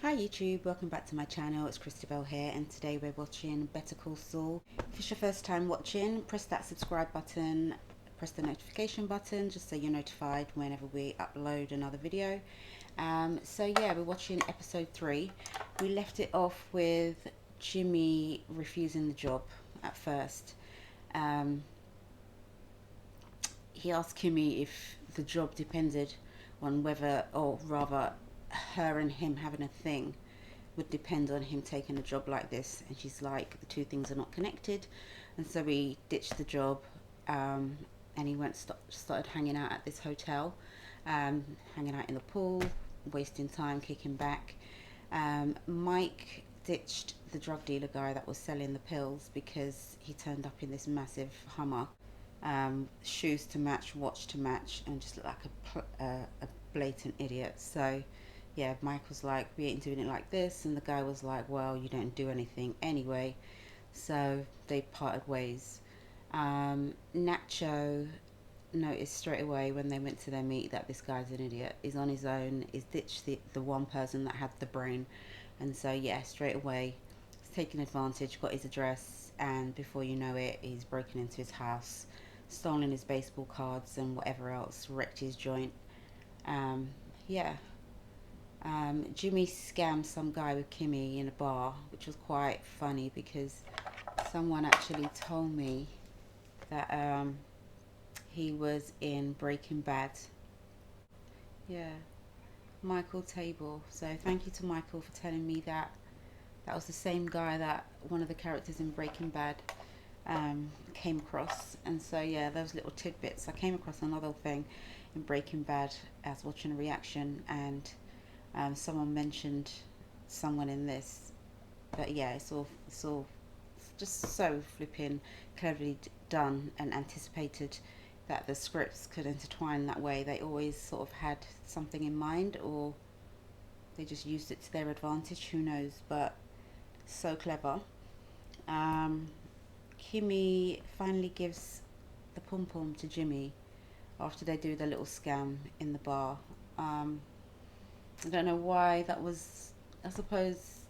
Hi YouTube, welcome back to my channel. It's Christabel here, and today we're watching Better Call Saul. If it's your first time watching, press that subscribe button, press the notification button just so you're notified whenever we upload another video. So yeah, we're watching episode 3. We left it off with Jimmy refusing the job at first. He asked Kimmy if the job depended on whether, or rather her and him having a thing would depend on him taking a job like this, and she's like, the two things are not connected. And so he ditched the job, and he started hanging out at this hotel, hanging out in the pool, wasting time, kicking back. Mike ditched the drug dealer guy that was selling the pills because he turned up in this massive Hummer, shoes to match, watch to match, and just looked like a blatant idiot. So yeah, Mike was like, we ain't doing it like this, and the guy was like, well, you don't do anything anyway. So they parted ways. Nacho noticed straight away when they went to their meet that this guy's an idiot. He's on his own. He's ditched the one person that had the brain, and so yeah, straight away he's taken advantage, got his address, and before you know it, he's broken into his house, stolen his baseball cards and whatever else, wrecked his joint. Yeah. Jimmy scammed some guy with Kimmy in a bar, which was quite funny because someone actually told me that he was in Breaking Bad. Yeah, Michael Table. So thank you to Michael for telling me that. That was the same guy that one of the characters in Breaking Bad came across. And so yeah, those little tidbits. I came across another thing in Breaking Bad as watching a reaction, and someone mentioned someone in this, but yeah, it's all just so flipping cleverly done and anticipated that the scripts could intertwine that way. They always sort of had something in mind, or they just used it to their advantage, who knows, but so clever. Kimmy finally gives the pom pom to Jimmy after they do the little scam in the bar. I don't know why that was. I suppose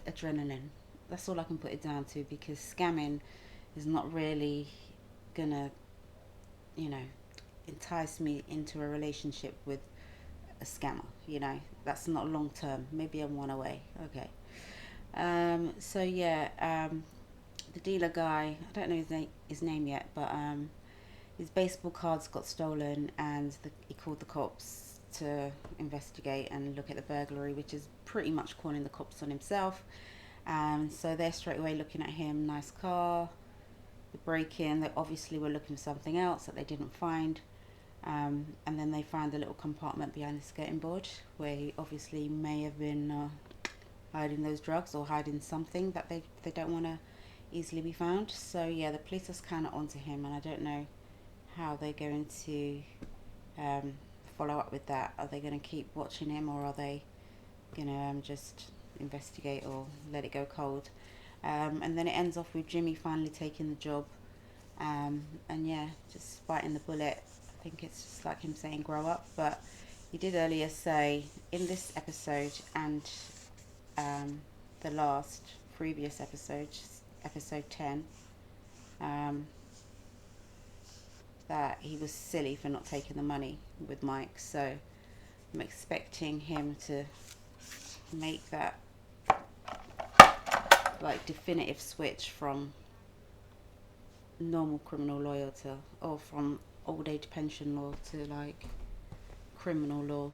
adrenaline. That's all I can put it down to, because scamming is not really gonna, you know, entice me into a relationship with a scammer. You know, that's not long term. Maybe I'm one away. Okay. So yeah, the dealer guy. I don't know his name yet, but his baseball cards got stolen, and he called the cops to investigate and look at the burglary, which is pretty much calling the cops on himself. So they're straight away looking at him. Nice car. The break-in, they obviously were looking for something else that they didn't find. And then they find the little compartment behind the skirting board where he obviously may have been hiding those drugs, or hiding something that they don't want to easily be found. So yeah, the police are kind of onto him, and I don't know how they're going to follow up with that. Are they going to keep watching him, or are they going to just investigate or let it go cold? And then it ends off with Jimmy finally taking the job, and yeah, just biting the bullet. I think it's just like him saying grow up, but he did earlier say in this episode and the last previous episode, episode 10, that he was silly for not taking the money with Mike. So I'm expecting him to make that like definitive switch from normal criminal law to, or from old age pension law to like criminal law.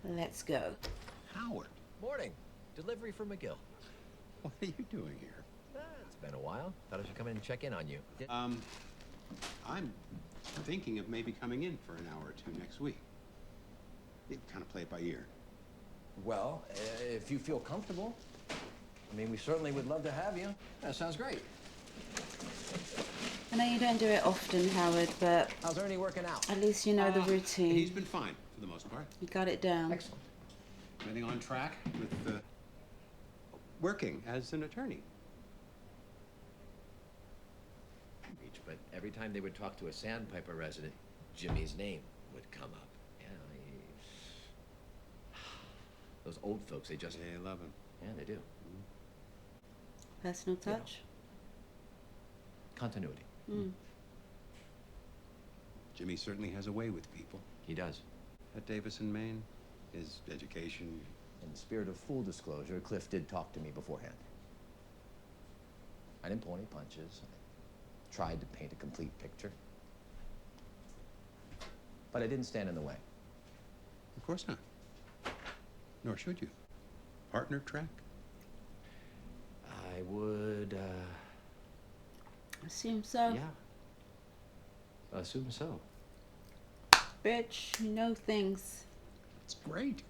Let's go. Howard, Morning. Delivery for McGill. what are you doing here? It's been a while. Thought I should come in and check in on you. I'm thinking of maybe coming in for an hour or two next week. You kind of play it by ear. Well, if you feel comfortable. I mean, we certainly would love to have you. That sounds great. I know you don't do it often, Howard, but How's Ernie working out? at least you know the routine. He's been fine for the most part. You got it down. Excellent. Everything on track with working as an attorney. But every time they would talk to a Sandpiper resident, Jimmy's name would come up. Yeah, Those old folks, they just... They love him. Yeah, they do. Personal touch. Continuity. Mm. Jimmy certainly has a way with people. He does. At Davison, Maine, his education. In the spirit of full disclosure, Cliff did talk to me beforehand. I didn't pull any punches. I tried to paint a complete picture. But I didn't stand in the way. Of course not. Nor should you. Partner track? I would, Assume so. yeah. Assume so. Bitch, you know things. It's great.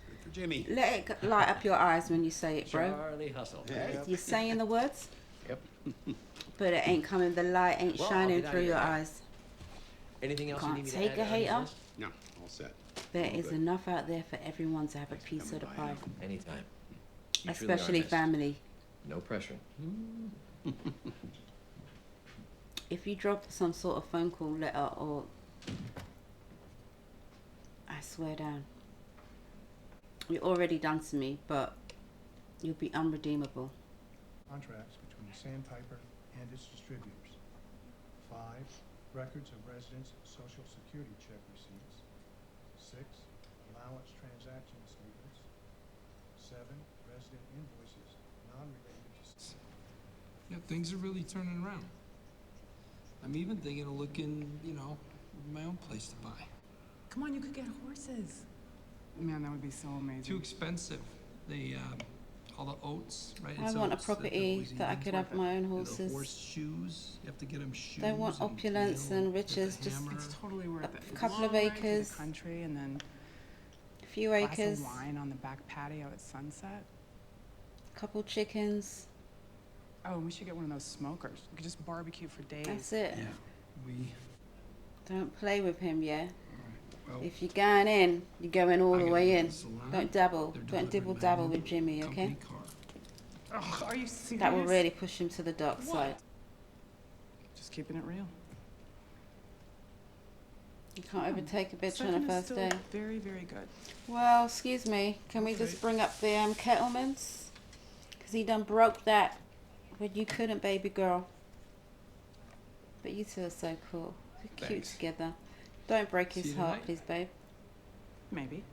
Good for Jimmy. Let it light up your eyes when you say it, bro. Charlie Hustle. Yeah. You're saying the words, Yep. but it ain't coming. The light ain't Well, I'll shining be down through here, your yeah. eyes. Anything else Can't you need me take to a add on this hater. list? No, all set. There All is good. enough out there for everyone to have a Thanks for piece of the coming pie, by. Anytime. You truly are especially missed. family. No pressure. If you drop some sort of phone call, letter, or I swear down, you're already done to me, but you'll be unredeemable. Contracts between Sandpiper and its distributors. 5, records of residents' social security check receipts. 6, allowance transaction statements. 7, resident invoices non-related to... Yeah, things are really turning around. I'm even thinking of looking, my own place to buy. Come on, you could get horses. Man, that would be so amazing. Too expensive. They, all the oats, right? I It's want a oats that they're property always that I eating. could have my own The horses. horse shoes, you have to get them shoes. Don't want and opulence nail and with riches, the just- hammer. It's totally worth it. A couple of Long ride through the acres. country and then A few a glass acres, of wine on the back patio at sunset. couple chickens. Oh, and we should get one of those smokers. We could just barbecue for days. That's it. Yeah, we, Don't play with him, yeah? well, If you're going in, you're going all I the gotta way go to in. the salon. Don't dabble. They're Don't delivering dibble my dabble new with Jimmy, okay? company car. Oh, are you serious? That will really push him to the dark side. Just keeping it real. You can't overtake a bitch on Second a is first still day. very, very good. Well, excuse me. Can we just Okay. bring up the Kettlemans? Because he done broke that when you couldn't, baby girl. But you two are so cool. You're cute Thanks. together. Don't break See his you heart, tonight. please, babe. Maybe.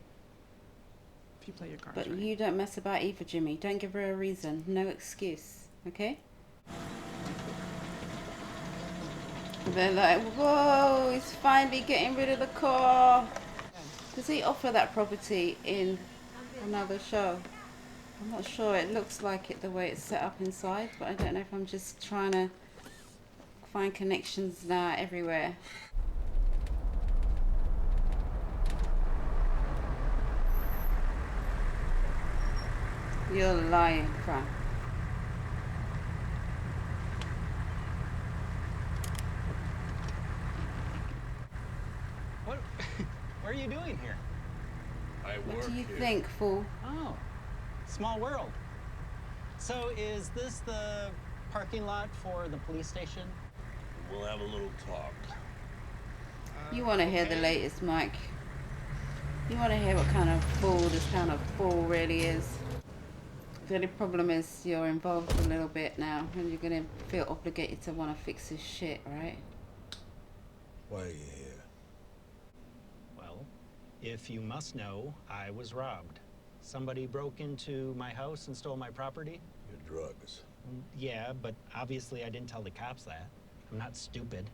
If you play your cards But right. you don't mess about either, Jimmy. Don't give her a reason. No excuse. Okay? They're like, whoa, he's finally getting rid of the car. Does he offer that property in another show? I'm not sure. It looks like it the way it's set up inside, but I don't know if I'm just trying to find connections now everywhere. You're lying, Fran. What are you doing here? What do you think, fool? Oh, small world. So is this the parking lot for the police station? We'll have a little talk. You want to hear the okay. latest, Mike. You want to hear what kind of fool this kind of fool really is. The only problem is you're involved a little bit now, and you're going to feel obligated to want to fix his shit, right? Why are you here? Well, if you must know, I was robbed. Somebody broke into my house and stole my property. Your drugs. Yeah, but obviously I didn't tell the cops that. I'm not stupid.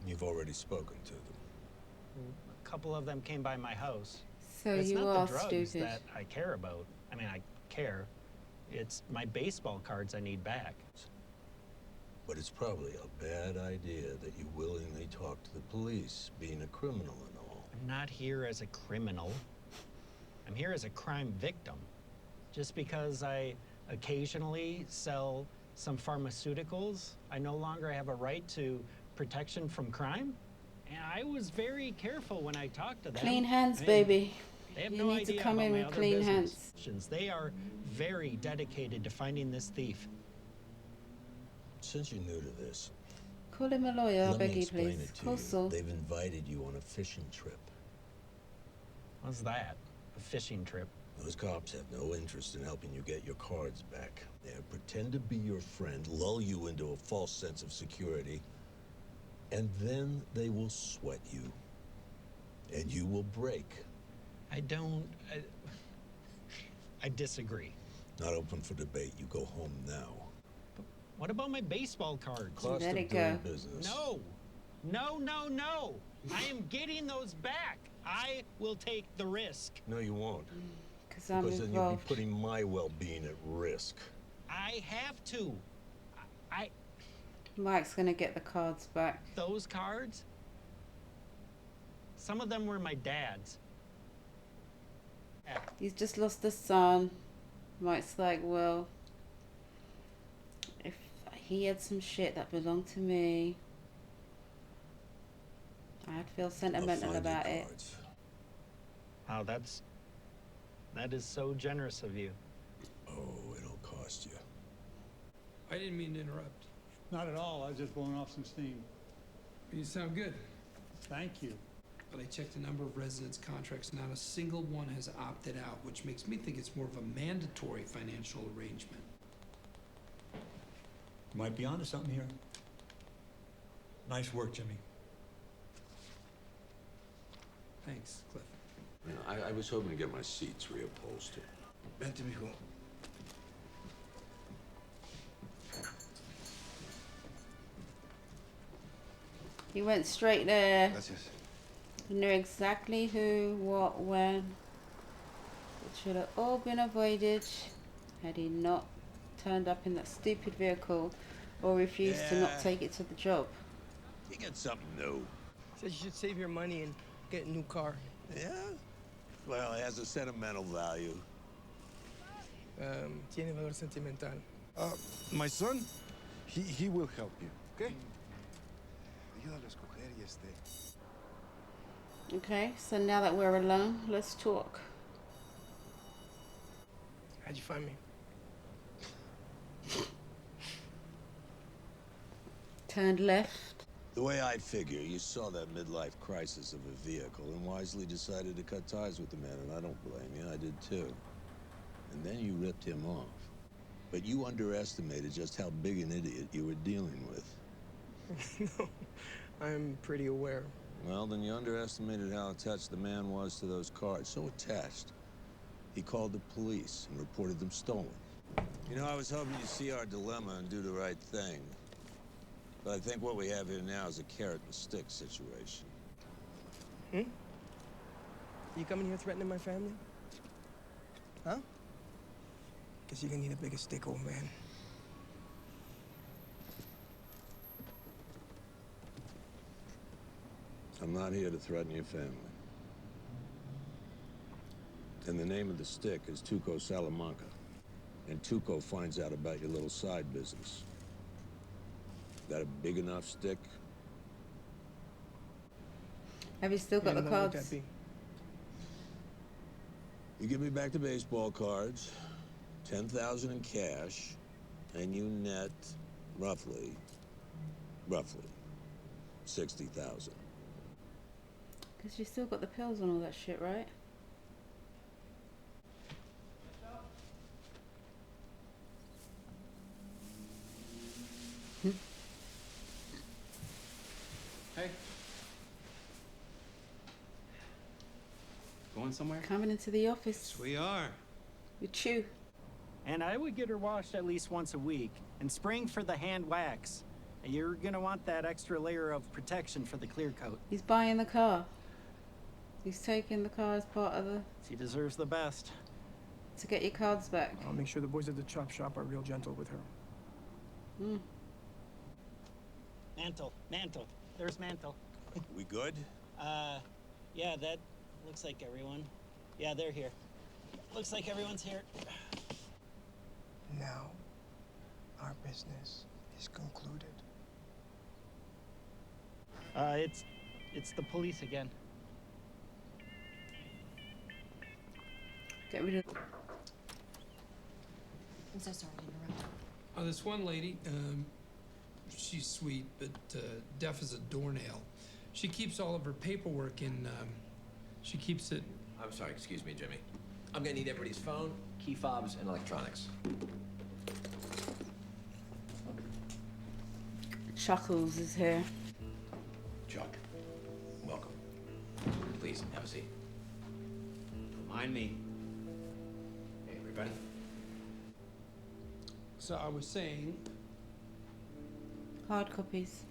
You've already spoken to them. A couple of them came by my house. So It's you not are the drugs stupid. that I care about. I mean, I care. It's my baseball cards I need back. But it's probably a bad idea that you willingly talk to the police, being a criminal and all. I'm not here as a criminal. I'm here as a crime victim. Just because I occasionally sell some pharmaceuticals, I no longer have a right to protection from crime. And I was very careful when I talked to them. Clean hands, I mean, baby. They have You no need to idea come about in my with other clean business. hands. They are very dedicated to finding this thief. Since you're new to this, Call him a lawyer, I let beg me you, explain please. it to Call you. Saul. They've invited you on a fishing trip. What's that? A fishing trip? Those cops have no interest in helping you get your cards back. They'll pretend to be your friend, lull you into a false sense of security, and then they will sweat you. And you will break. I disagree. Not open for debate. You go home now. What about my baseball cards? Cost Let of it doing go. business. No. No. I am getting those back. I will take the risk. No, you won't. Because I'm Because then you'll be involved. putting my well-being at risk. I have to. Mike's gonna get the cards back. Those cards, some of them were my dad's. He's just lost a son. Mike's like, well, if he had some shit that belonged to me, I'd feel I'll sentimental find your about it. cards. Wow, that is so generous of you. Oh, it'll cost you. I didn't mean to interrupt. Not at all. I was just blowing off some steam. You sound good. Thank you. But I checked a number of residents' contracts. Not a single one has opted out, which makes me think it's more of a mandatory financial arrangement. You might be onto something here. Nice work, Jimmy. Thanks, Cliff. I was hoping to get my seats reupholstered. Vente, mijo. He went straight there. Gracias. He knew exactly who, what, when. It should have all been avoided had he not turned up in that stupid vehicle or refused to not take it to the job. You get something new. Says you should save your money and get a new car. Yeah? Well, it has a sentimental value. Tiene valor sentimental. My son, he will help you, okay? Ayúdalo a escoger y Okay, so now that we're alone, let's talk. How'd you find me? Turned left. The way I figure, you saw that midlife crisis of a vehicle and wisely decided to cut ties with the man, and I don't blame you, I did too. And then you ripped him off. But you underestimated just how big an idiot you were dealing with. No, I'm pretty aware. Well, then you underestimated how attached the man was to those cards. So attached, he called the police and reported them stolen. You know, I was hoping you'd see our dilemma and do the right thing. But I think what we have here now is a carrot and stick situation. You coming here threatening my family? Huh? Guess you're gonna need a bigger stick, old man. I'm not here to threaten your family. And the name of the stick is Tuco Salamanca. And Tuco finds out about your little side business. That a big enough stick? Have you still got the What would cards? that be? You give me back the baseball cards, 10,000 in cash, and you net roughly 60,000. Because you still got the pills and all that shit, right? Hey. Going somewhere? Coming into the office We are. with you. And I would get her washed at least once a week and spraying for the hand wax. You're gonna want that extra layer of protection for the clear coat. He's buying the car. He's taking the car as part of the... She deserves the best. to get your cards back. I'll make sure the boys at the chop shop are real gentle with her. Mantle. There's Mantle. We good? Yeah, that looks like everyone. Yeah, they're here. Looks like everyone's here. Now, our business is concluded. It's the police again. Get rid of... I'm so sorry to interrupt. Oh, this one lady, she's sweet, but deaf as a doornail. She keeps all of her paperwork in, she keeps it I'm sorry, excuse me, Jimmy. I'm gonna need everybody's phone, key fobs, and electronics. Chuckles is here. Chuck, welcome. Please, have a seat. Don't mind me. Hey, everybody. So I was saying, Hard copies.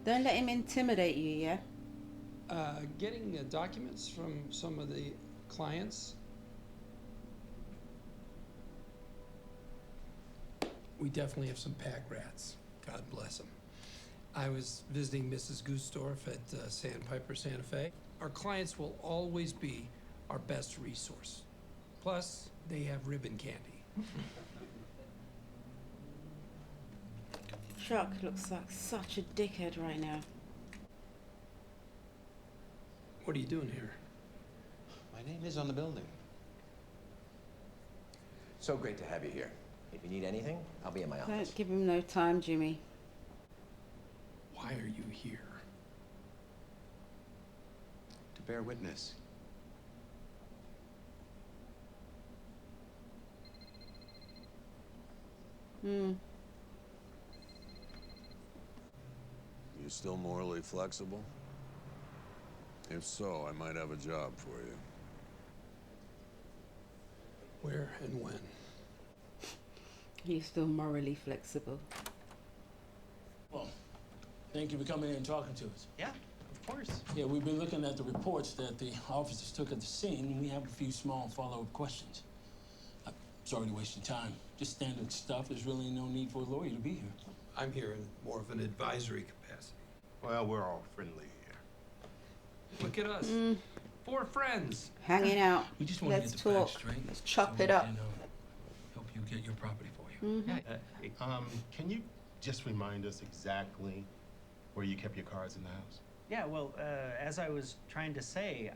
Don't let him intimidate you, yeah? getting documents from some of the clients. We definitely have some pack rats. God bless them. I was visiting Mrs. Gustorf at Sandpiper Santa Fe. Our clients will always be our best resource. Plus, they have ribbon candy. Chuck looks like such a dickhead right now. What are you doing here? My name is on the building. So great to have you here. If you need anything, I'll be in my office. Don't give him no time, Jimmy. Why are you here? To bear witness. Hmm. You still morally flexible? If so, I might have a job for you. Where and when? He's still morally flexible. Well, thank you for coming in and talking to us. Yeah, of course. Yeah, we've been looking at the reports that the officers took at the scene, and we have a few small follow-up questions. Sorry to waste your time. Just standard stuff. There's really no need for a lawyer to be here. I'm here in more of an advisory capacity. Well, we're all friendly here. Look at us. 4 friends. Hanging out. We just want to Let's get the talk. facts straight. Let's chop so it we up. can, help you get your property for you. Can you just remind us exactly where you kept your cars in the house? Yeah, well, as I was trying to say,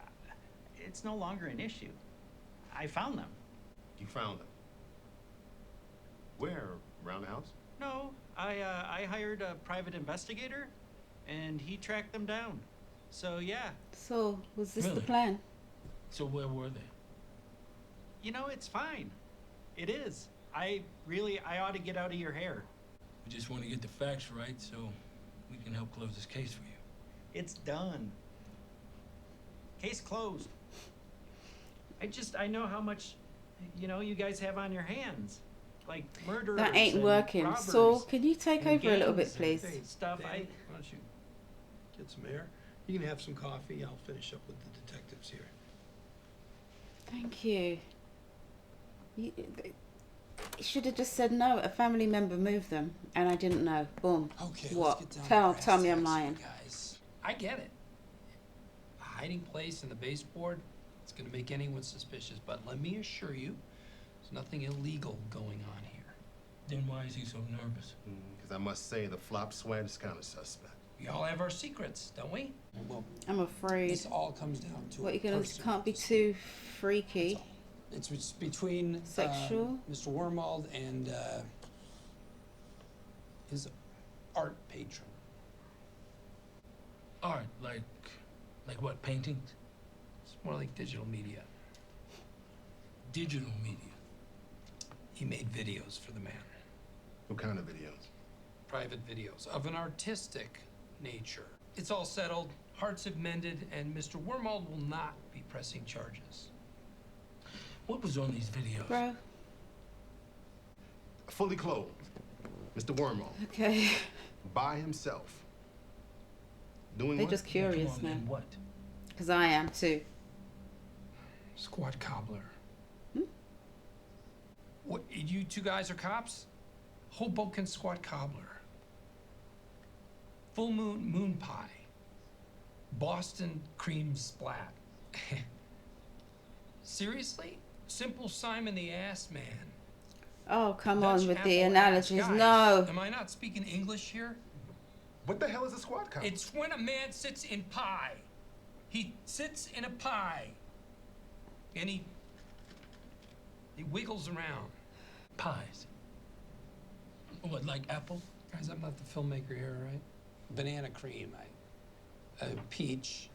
it's no longer an issue. I found them. You found them. Where? Around the house? No, I hired a private investigator, and he tracked them down. So, yeah. So, was this the Really? plan? So where were they? You know, it's fine. It is. I ought to get out of your hair. We just want to get the facts right so we can help close this case for you. It's done. Case closed. I know how much, you guys have on your hands. Like murder. That ain't working. Saul, can you take over a little bit, please? Stuff. Danny, why don't you get some air? You can have some coffee. I'll finish up with the detectives here. Thank you. You should have just said no. A family member moved them, and I didn't know. Boom. Okay, What? let's get down Tell to brass me I'm tacks, lying. guys. I get it. A hiding place in the baseboard, it's going to make anyone suspicious. But let me assure you, there's nothing illegal going on here. Then why is he so nervous? Because I must say the flop sweat is kind of suspect. We all have our secrets, don't we? Well, I'm afraid. this all comes down to What a you gonna? personal Can't be dispute. too freaky. It's between Sexual? Mr. Wormald and his art patron. Art, like what, paintings? It's more like digital media. Digital media. He made videos for the man. What kind of videos? Private videos of an artistic nature. It's all settled, hearts have mended, and Mr. Wormald will not be pressing charges. What was on these videos? Bro. Fully clothed. Mr. Wormald. Okay. By himself. Doing They're what? just curious Come on, now. then what? Because I am too. Squad Cobbler. What, you 2 guys are cops? Hoboken Squad Cobbler. Full moon pie. Boston cream splat. Seriously? Simple Simon the Ass Man. Oh, come Dutch on with apple the ass. analogies. Guys, No. Am I not speaking English here? What the hell is a squad car? It's when a man sits in pie. He sits in a pie. And he wiggles around. Pies. What, like apple? Guys, I'm not the filmmaker here, right? Banana cream, peach,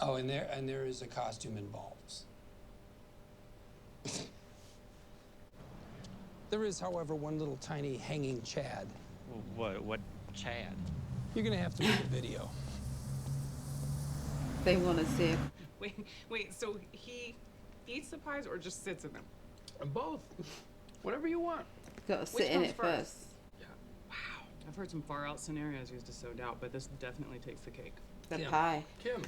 Oh, and there is a costume involved. There is, however, one little tiny hanging Chad. What Chad? You're gonna have to make a video. They want to see it. Wait, so he eats the pies or just sits in them? Both. Whatever you want. Got to sit in it first. Yeah. Wow. I've heard some far out scenarios used to sow doubt, but this definitely takes the cake. The Kim. pie. Kim.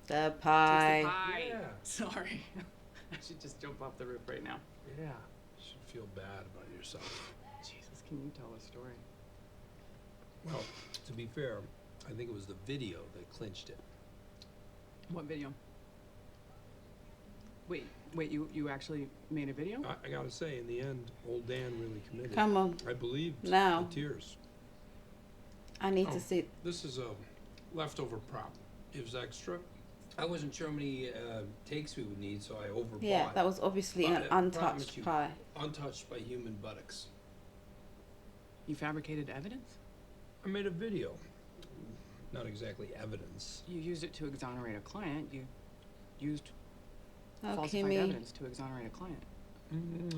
The pie. Takes the pie. Yeah. Sorry. I should just jump off the roof right now. Yeah. You should feel bad about yourself. Jesus, can you tell a story? Well, to be fair, I think it was the video that clinched it. What video? Wait, you actually made a video? I gotta say, in the end, old Dan really committed. Come on. I believed Now. the tears. I need to see. This is a leftover prop. It was extra. I wasn't sure how many takes we would need, so I overbought. Yeah, that was obviously But an I promise untouched you, pie. Untouched by human buttocks. You fabricated evidence? I made a video. Not exactly evidence. You used it to exonerate a client. You used Oh, falsified Kimmy. evidence to exonerate a client.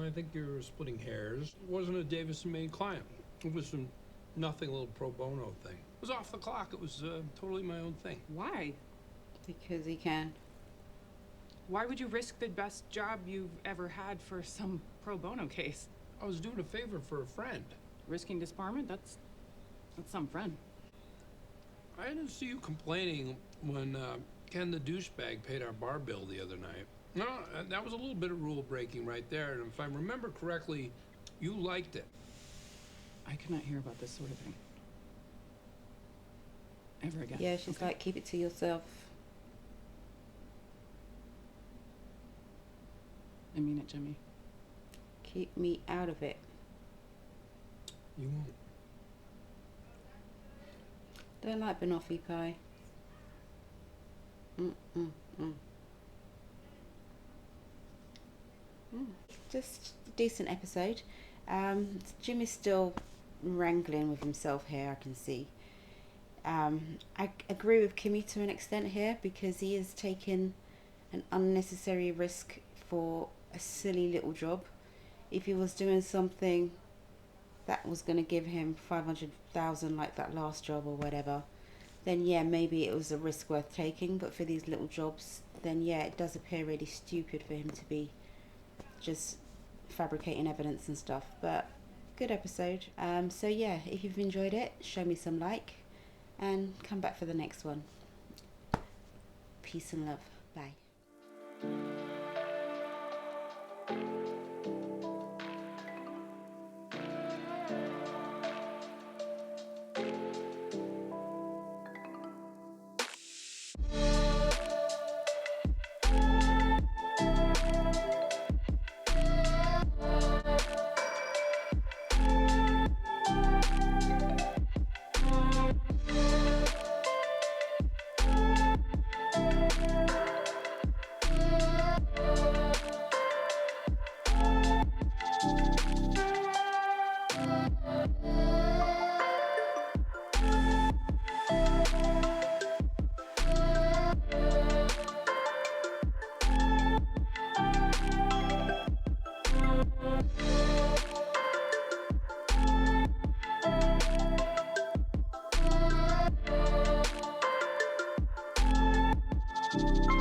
I think you're splitting hairs. It wasn't a Davison-made client. It was some nothing little pro bono thing. It was off the clock. It was totally my own thing. Why? Because he can. Why would you risk the best job you've ever had for some pro bono case? I was doing a favor for a friend. Risking disbarment? That's some friend. I didn't see you complaining when Ken the douchebag paid our bar bill the other night. No, that was a little bit of rule breaking right there. And if I remember correctly, you liked it. I could not hear about this sort of thing ever again. Yeah, she's like, keep it to yourself. I mean it, Jimmy. Keep me out of it. You won't. Don't like banoffee pie. Just a decent episode. Jimmy's still wrangling with himself here, I can see. I agree with Kimmy to an extent here because he is taking an unnecessary risk for a silly little job. If he was doing something that was going to give him 500,000 like that last job or whatever, then yeah, maybe it was a risk worth taking. But for these little jobs, then yeah, it does appear really stupid for him to be just fabricating evidence and stuff. But good episode. So yeah, if you've enjoyed it, show me some like and come back for the next one. Peace and love. Bye. You